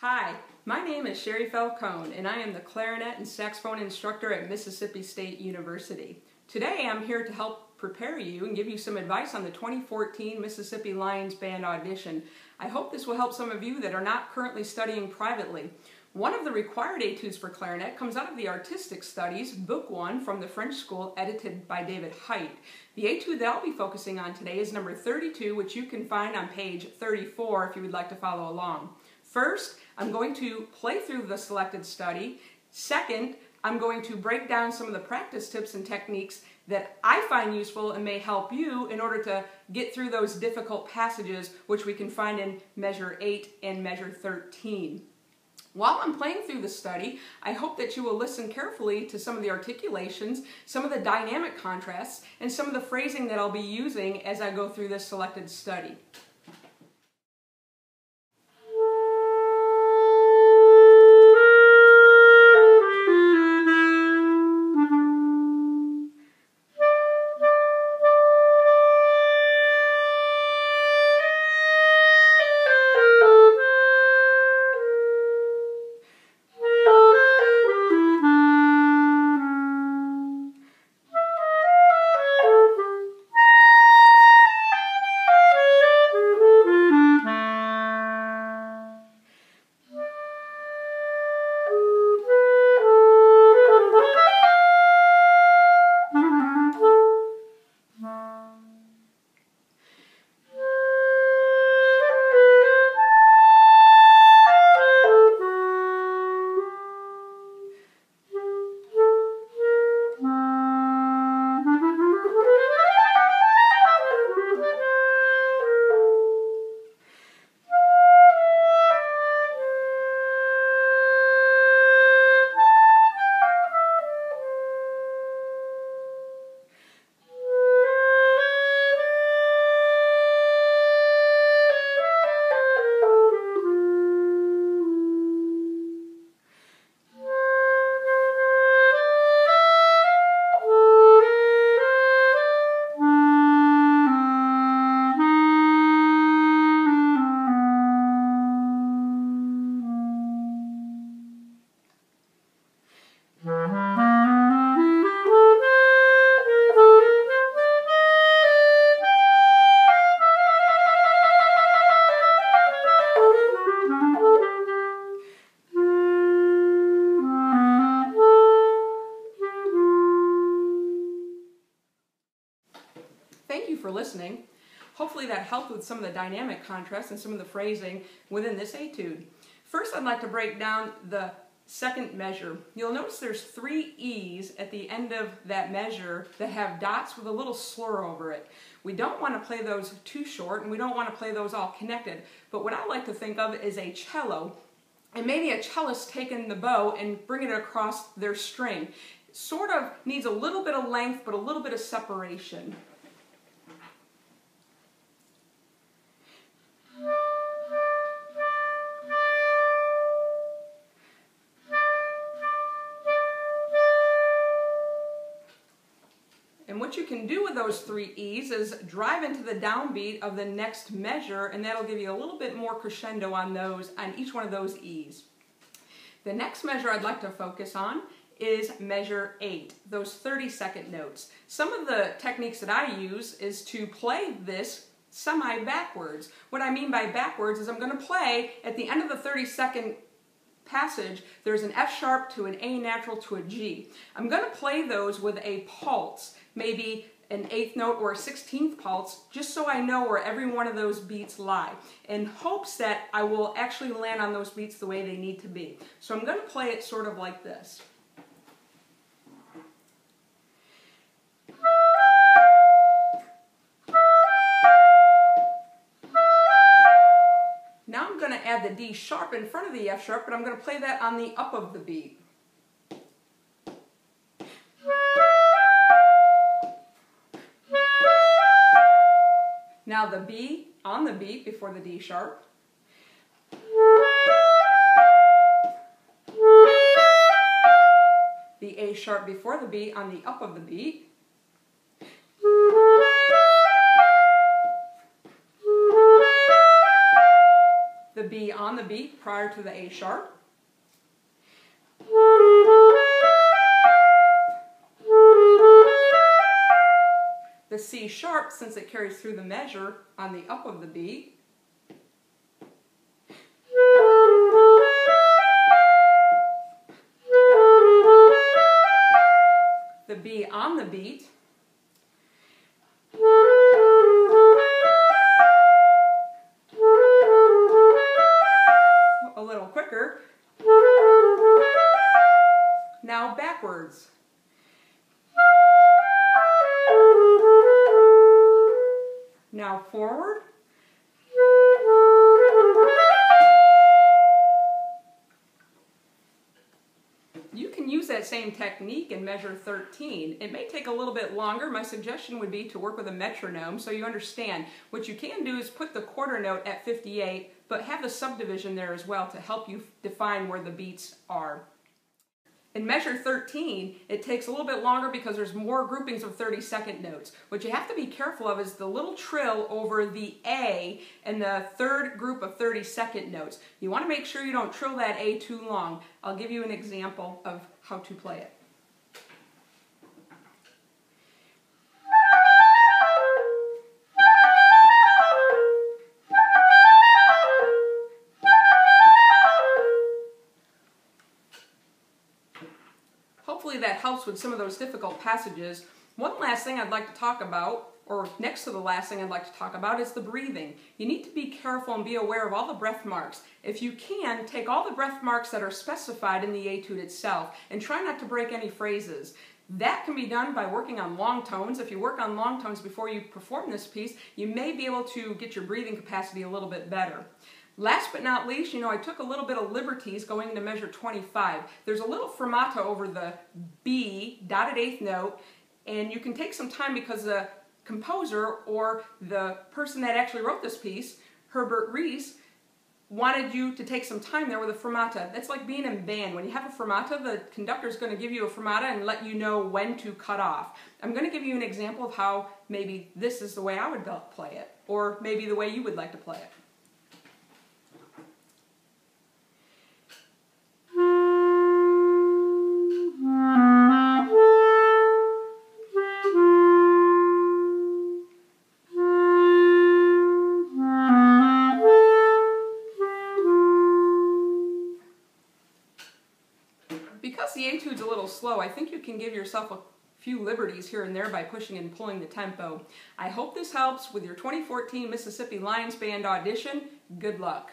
Hi, my name is Sheri Falcone, and I am the clarinet and saxophone instructor at Mississippi State University. Today I'm here to help prepare you and give you some advice on the 2014 Mississippi Lions Band audition. I hope this will help some of you that are not currently studying privately. One of the required etudes for clarinet comes out of the Artistic Studies, Book 1 from the French school, edited by David Height. The etude that I'll be focusing on today is number 32, which you can find on page 34 if you would like to follow along. First, I'm going to play through the selected study. Second, I'm going to break down some of the practice tips and techniques that I find useful and may help you in order to get through those difficult passages, which we can find in measure 8 and measure 13. While I'm playing through the study, I hope that you will listen carefully to some of the articulations, some of the dynamic contrasts, and some of the phrasing that I'll be using as I go through this selected study. Thank you for listening. Hopefully that helped with some of the dynamic contrast and some of the phrasing within this etude. First, I'd like to break down the second measure. You'll notice there's 3 E's at the end of that measure that have dots with a little slur over it. We don't want to play those too short, and we don't want to play those all connected, but what I like to think of is a cello, and maybe a cellist taking the bow and bringing it across their string. Sort of needs a little bit of length, but a little bit of separation. And what you can do with those 3 E's is drive into the downbeat of the next measure, and that'll give you a little bit more crescendo on each one of those E's. The next measure I'd like to focus on is measure 8, those 30-second notes. Some of the techniques that I use is to play this semi-backwards. What I mean by backwards is I'm going to play at the end of the 30-second passage, there's an F sharp to an A natural to a G. I'm going to play those with a pulse, maybe an 8th note or a 16th pulse, just so I know where every one of those beats lie, in hopes that I will actually land on those beats the way they need to be. So I'm going to play it sort of like this. Now I'm going to add the D sharp in front of the F sharp, but I'm going to play that on the up of the beat. Now the B on the beat before the D sharp. The A sharp before the B on the up of the beat. the B on on the beat prior to the A sharp. The C sharp, since it carries through the measure on the up of the beat. The B on the beat. A little quicker. Now backwards. Now forward. You can use that same technique in measure 13. It may take a little bit longer. My suggestion would be to work with a metronome so you understand. What you can do is put the quarter note at 58, but have the subdivision there as well to help you define where the beats are. In measure 13, it takes a little bit longer because there's more groupings of 30-second notes. What you have to be careful of is the little trill over the A and the third group of 30-second notes. You want to make sure you don't trill that A too long. I'll give you an example of how to play it. Hopefully that helps with some of those difficult passages. One last thing I'd like to talk about, or next to the last thing I'd like to talk about, is the breathing. You need to be careful and be aware of all the breath marks. If you can, take all the breath marks that are specified in the etude itself and try not to break any phrases. That can be done by working on long tones. If you work on long tones before you perform this piece, you may be able to get your breathing capacity a little bit better. Last but not least, I took a little bit of liberties going into measure 25. There's a little fermata over the B, dotted eighth note, and you can take some time because the composer or the person that actually wrote this piece, Herbert Rees, wanted you to take some time there with a fermata. That's like being in band. When you have a fermata, the conductor is going to give you a fermata and let you know when to cut off. I'm going to give you an example of how maybe this is the way I would play it, or maybe the way you would like to play it. Because the etude's a little slow, I think you can give yourself a few liberties here and there by pushing and pulling the tempo. I hope this helps with your 2014 Mississippi Lions Band audition. Good luck.